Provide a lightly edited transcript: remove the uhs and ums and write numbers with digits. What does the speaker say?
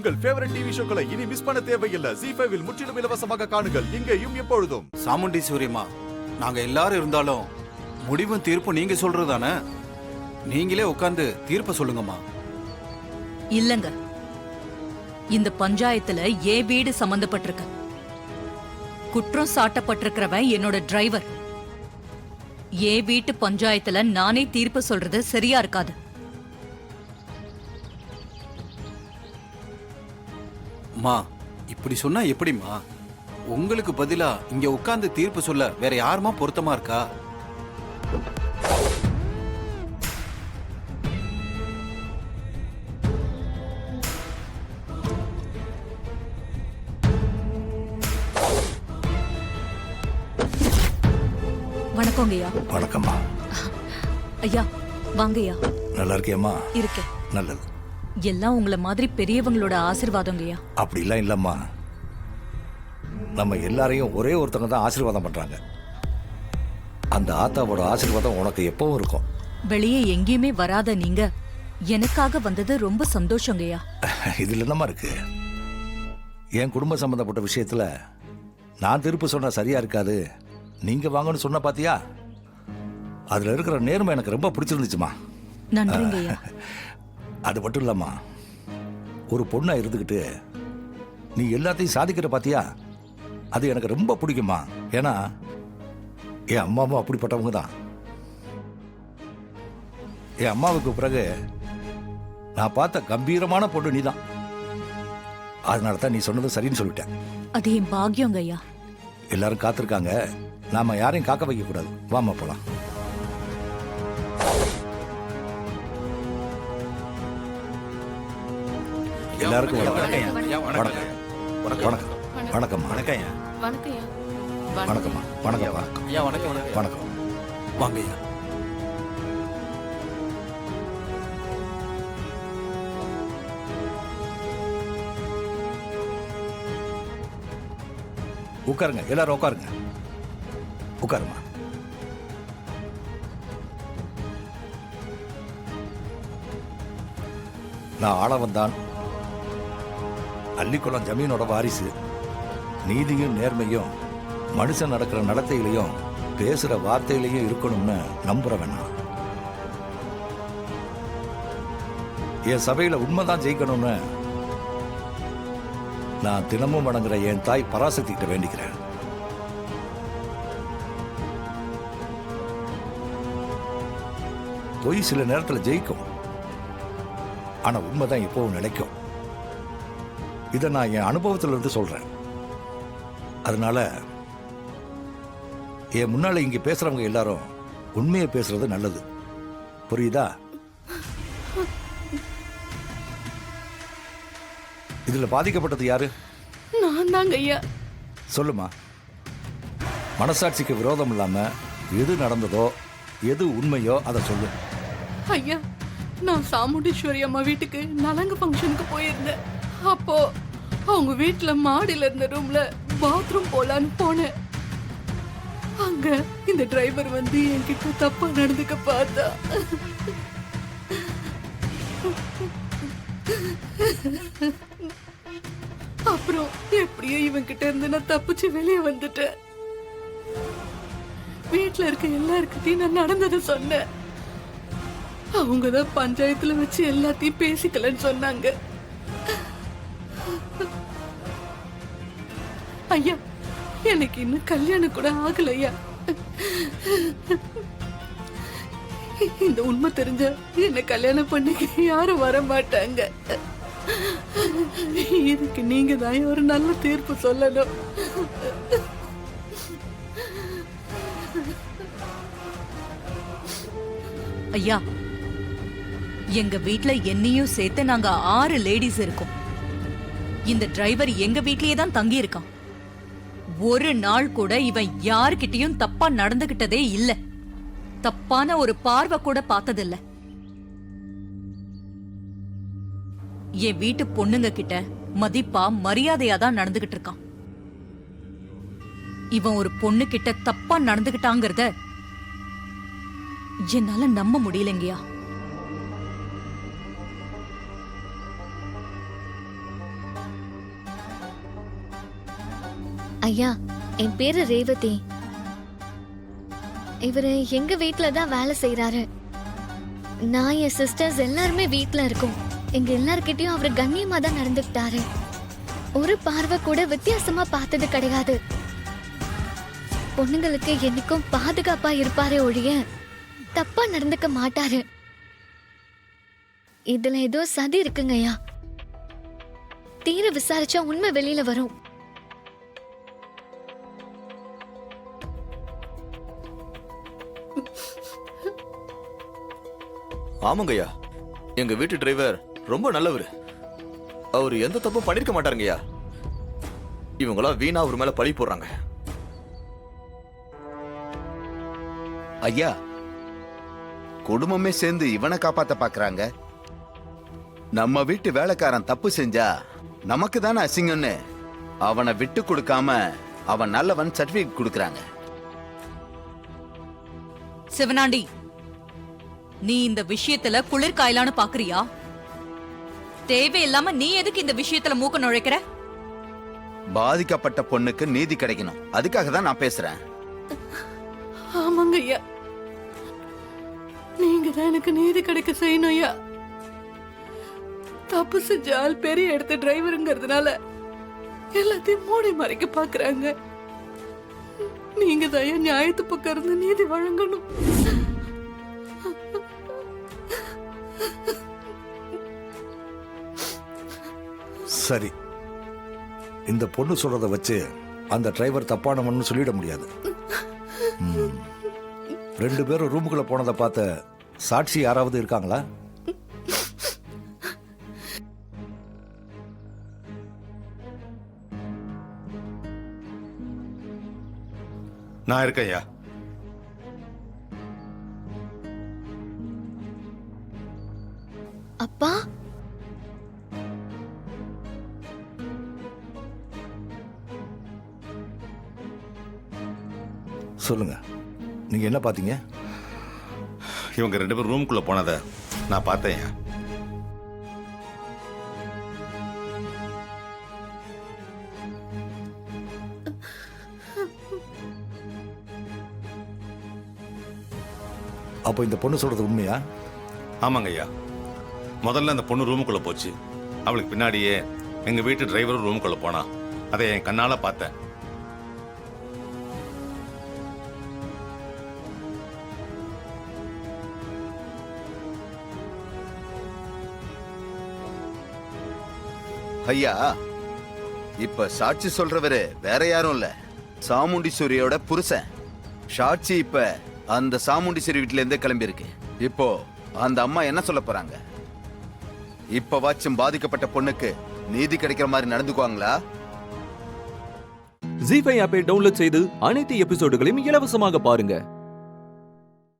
உங்கள் favourite TV ஷோக்களை இனி miss பண்ண தேவையில்லை. ZEE5 இல் முற்றிலும் இலவசமாக காணுங்கள். இங்கேயும் எப்பொழுதும். சாமுண்டீஸ்வரிமா, நாங்க எல்லாரும் இருந்தாலும் முடிவும் தீர்ப்பும் நீங்க சொல்றதானே. நீங்களே உட்கார்ந்து தீர்ப்ப சொல்லுங்கம்மா. இல்லங்க, இந்த பஞ்சாயத்துல ஏன் வீடு சம்பந்தப்பட்டிருக்கு. குற்றம் சாட்டப்பட்டிருக்கிறவன் என்னோட டிரைவர். ஏன் வீட்டு பஞ்சாயத்துல நானே தீர்ப்பு சொல்றது சரியா இருக்காது. மா, இப்படி சொன்னா எப்படிமா? உங்களுக்கு பதிலா இங்க உட்கார்ந்து தீர்ப்பு சொல்ல வேற யாருமா பொருத்தமா இருக்கா? வணக்கங்கய்யா. வணக்கம்மா. ஐயா வாங்கய்யா. நல்லா இருக்கியம்மா? இருக்கேன். நல்லது. எல்லாம் உங்கள மாதிரி பெரியவங்களோட ஆசீர்வாதங்கய்யா. அப்படிலாம் இல்லம்மா, நம்ம எல்லாரையும் ஒரே ஒருத்தங்க தான் ஆசீர்வாதம் பண்றாங்க. அந்த ஆத்தாவோட ஆசீர்வாதம் உனக்கு எப்பவும் இருக்கும். வெளியே எங்கேயுமே வராத நீங்க எனக்காக வந்தது ரொம்ப சந்தோஷங்கய்யா. இதுல என்னமா இருக்கு? என் குடும்ப சம்பந்தப்பட்ட விஷயத்துல நான் தீர்ப்பு சொன்னா சரியா இருக்காது, நீங்க வாங்கன்னு சொன்ன பாத்தியா? அதுல இருக்கிற நேர்மை எனக்கு ரொம்ப பிடிச்சிருந்துச்சுமா. நன்றிங்கய்யா. அது மட்டும் இல்லம்மா, ஒரு பொண்ணா இருந்துக்கிட்டு நீ எல்லாத்தையும் சாதிக்கிற பாத்தியா, அது எனக்கு ரொம்ப பிடிக்குமா. ஏன்னா என் அம்மாவும் அப்படிப்பட்டவங்க தான். என் அம்மாவுக்கு பிறகு நான் பார்த்த கம்பீரமான பொண்ணு நீ தான். அதனால தான் நீ சொன்னது சரின்னு சொல்லிட்டேன். அது என் பாக்கியங்கய்யா. எல்லாரும் காத்திருக்காங்க, நாம யாரையும் காக்க வைக்க கூடாது. வாமா போலாம். எல்லாருக்கும் வணக்கம். வணக்கம். வணக்கம். வணக்கம். வணக்கம்மா. வணக்கம். வணக்கம். வணக்கம். வாங்கய்யா. உட்காருங்க, எல்லாரும் உட்காருங்க. உட்காருமா. நான் ஆளவந்தான், அள்ளிக்குளம் ஜமீனோட வாரிசு. நீதியும் நேர்மையும் மனுஷன் நடக்கிற நடத்தையிலையும் பேசுற வார்த்தையிலையும் இருக்கணும்னு நம்புறவன் நான். என் சபையில உண்மைதான் ஜெயிக்கணும்னு நான் தினமும் வணங்குற என் தாய் பராசக்தி கிட்ட வேண்டிக்கிறேன். பொய் சில நேரத்தில் ஜெயிக்கும், ஆனா உண்மைதான் எப்பவும் நிலைக்கும். இதை நான் என் அனுபவத்துல இருந்து சொல்றேன். அதனால என் முன்னால இங்க பேசுறவங்க எல்லாரும் உண்மையை பேசுறது நல்லது. புரியுதா? இதுல பாதிக்கப்பட்டது யாரு? நான் தாங்க ஐயா. சொல்லுமா. மனசாட்சிக்கு விரோதம் இல்லாம எது நடந்ததோ எது உண்மையோ அதை சொல்லு. ஐயா, நான் சாமுண்டீஸ்வரி அம்மா வீட்டுக்கு நலங்கு ஃபங்க்ஷனுக்கு போயிருந்தேன். அப்போ அவங்க வீட்டுல மாடியில இருந்த ரூம்ல பாத்ரூம் போலான்னு போனேன். அங்க இந்த டிரைவர் வந்து என்கிட்ட தப்பா நடந்துக்க பார்த்தா. அப்புறம் எப்படியோ இவன் கிட்ட இருந்து நான் தப்பிச்சு வெளியே வந்துட்டேன். வீட்டுல இருக்க எல்லாருக்கிட்டையும் நான் நடந்ததை சொன்னேன். அவங்கதான் பஞ்சாயத்துல வச்சு எல்லாத்தையும் பேசிக்கலன்னு சொன்னாங்க. ஐயா, எனக்கு இன்னும் கல்யாணம் கூட ஆகல ஐயா. இந்த உண்மை தெரிஞ்ச என்ன கல்யாணம் பண்ணிக்க யாரும் வர மாட்டாங்க. இதுக்கு நீங்க தான் ஒரு நல்ல தீர்ப்பு சொல்லணும். ஐயா, எங்க வீட்ல என்னையும் சேர்த்து நாங்க 6 லேடிஸ் இருக்கோம். இந்த டிரைவர் எங்க வீட்லயே தான் தங்கி இருக்கான். ஒரு நாள் கூட இவன் யாருக்கிட்டையும் தப்பா நடந்துகிட்டதே இல்ல. தப்பான ஒரு பார்வை கூட பார்த்ததில்ல. என் வீட்டு பொண்ணுங்க கிட்ட மதிப்பா மரியாதையா தான் நடந்துகிட்டு இருக்கான். இவன் ஒரு பொண்ணு கிட்ட தப்பா நடந்துகிட்டாங்கிறத என்னால நம்ப முடியலங்கயா. ஐயா, என் பேரு ரேவதி. இவரு எங்க வீட்ல தான் வேலை செய்யறாரு. நான் என் சிஸ்டர்ஸ் எல்லாருமே வீட்ல இருக்கோம். எங்க எல்லார்கிட்டயும் அவரு கண்ணியமா தான் நடந்துக்கிட்டாரு. ஒரு பார்வை கூட வித்தியாசமா பார்த்தது கிடையாது. பொண்ணுங்களுக்கு என்னைக்கும் பாதுகாப்பா இருப்பாரே ஒழிய தப்பா நடந்துக்க மாட்டாரு. இதுல ஏதோ சதி இருக்குங்கய்யா. தீர விசாரிச்சா உண்மை வெளியில வரும். ஆமாங்கய்யா, எங்க வீட்டு டிரைவர் ரொம்ப நல்லவர். அவர் எந்த தப்பும் பண்ணிருக்க மாட்டாருங்கய்யா. இவங்களா வீணா அவர் மேல பழி போடுறாங்க. ஐயா, குடும்பமே சேர்ந்து இவனை காப்பாத்த பாக்குறாங்க. நம்ம வீட்டு வேலைக்காரன் தப்பு செஞ்சா நமக்கு தானே அசிங்கம்னு அவனை விட்டு கொடுக்காம அவன் நல்லவன் சர்டிபிகேட் கொடுக்கறாங்க. சிவனாண்டி, நீ இந்த விஷயத்துல குளிர் காயலான்னு பாக்குறியா? தேவையில்லாம நீ எதுக்கு இந்த விஷயத்துல மூக்க நுழைக்கிற? பாதிக்கப்பட்ட பொண்ணுக்கு நீதி கிடைக்கணும், அதுக்காக தான் நான் பேசுறேன். ஆமாங்க ஐயா, நீங்க தான் எனக்கு நீதி கிடைக்க செய்யணும் ஐயா. தப்பு செஞ்ச ஆள் பெரிய இடத்து டிரைவருங்கிறதுனால எல்லாத்தையும் மூடி மறைக்க பாக்குறாங்க. நீங்க தான் ஐயா நியாயத்து பக்கம் இருந்து நீதி வழங்கணும். சரி, இந்த பொண்ணு சொல்றத வச்சு அந்த டிரைவர் தப்பானவன்னு சொல்லிட முடியாது. 2 பேரும் ரூமுக்குள்ள போனதை பார்த்த சாட்சி யாராவது இருக்காங்களா? நான் இருக்கேன் ஐயா. அப்பா, சொல்லுங்க, நீங்க என்ன பாத்தீங்க? இவங்க 2 பேரும் ரூமுக்குள்ள போனதை நான் பார்த்தேன் ஐயா. அப்போ இந்த பொண்ணு சொல்றது உண்மையா? ஆமாங்க ஐயா, முதல்ல அந்த பொண்ணு ரூமுக்குள்ள போச்சு. அவளுக்கு பின்னாடியே எங்க வீட்டு டிரைவரும் ரூமுக்குள்ள போனா. அதை என் கண்ணால பார்த்தேன். ஐயா, இப்ப சாட்சி சொல்றவரு வேற யாரும் இல்ல, சாமுண்டீஸ்வரியோட புருஷன். சாட்சி இப்ப அந்த சாமுண்டீஸ்வரி வீட்டுல இருந்தே கிளம்பி இருக்கு. இப்போ அந்த அம்மா என்ன சொல்ல போறாங்க? இப்பவாச்சும் பாதிக்கப்பட்ட பொண்ணுக்கு நீதி கிடைக்கிற மாதிரி நடந்துக்குவாங்களா? ஜீ5 ஆப்பை டவுன்லோட் செய்து அனைத்து எபிசோடுகளையும் இலவசமாக பாருங்க.